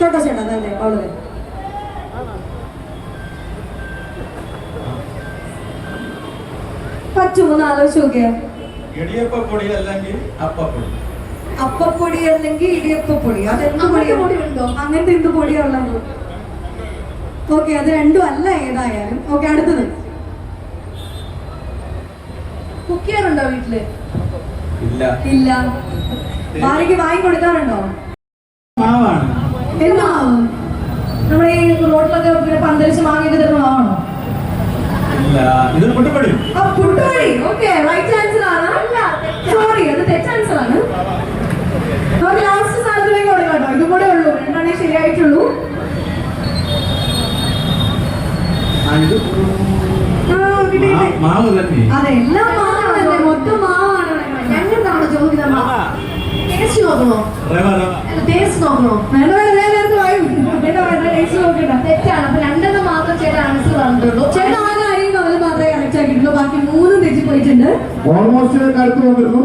കേട്ടോ ചേട്ടാ തന്നെ അവള് പറ്റുമോന്ന് ആലോചിച്ച് നോക്കിയാ. ഇടിയപ്പൊടി അല്ലെങ്കിൽ അപ്പപ്പൊടി. അപ്പപ്പൊടി അല്ലെങ്കിൽ ഇടിയപ്പൊടി. അതെന്ത് പൊടിയുണ്ടോ? അങ്ങനത്തെ എന്ത് പൊടിയാ ഉള്ളത്? ഓക്കെ, അത് രണ്ടും അല്ല ഏതായാലും. ഓക്കെ, അടുത്തത്. കുക്ക് ചെയ്യാറുണ്ടോ വീട്ടില്? ഇല്ല. ഭാര്യക്ക് വാങ്ങി കൊടുക്കാറുണ്ടോ? മാവാണ്. എന്ത് മാവ്? നമ്മുടെ ഈ റോഡിലൊക്കെ പിന്നെ പന്തലിച്ച് മാങ്ങയൊക്കെ തരുന്ന മാവാണോ? പുട്ടുപൊടി. ഓക്കെ, റൈറ്റ് ആൻസർ ആണ്. സോറി, അത് തെറ്റ് ആൻസർ ആണ്. നമുക്ക് ലാസ്റ്റ് സ്ഥാനത്തിലേക്ക് കൊടുക്കാം കേട്ടോ. ഇതും കൂടെ ഉള്ളൂ, രണ്ടാണേ ശരിയായിട്ടുള്ളൂ. അതെ, എല്ലാം മാവാണല്ലേ, മൊത്തം മാവാണ്. ഞങ്ങൾക്കാണോ ചോദിക്കുന്നത്? ടേസ്റ്റ് നോക്കണോ? ടേസ്റ്റ് നോക്കണോ? ടേസ്റ്റ് നോക്കണ്ട, തെറ്റാണ്. അപ്പൊ രണ്ടെണ്ണം മാത്രം ചേട്ടൻ ആൻസർ പറഞ്ഞിട്ടുള്ളൂ. ചേട്ടൻ ആരും മാത്രമേ കണക്ട് ആക്കിയിട്ടുള്ളൂ, ബാക്കി മൂന്നും തെറ്റി പോയിട്ടുണ്ട്. ഓൾമോസ്റ്റ് അടുത്ത് വന്നിരുന്നു.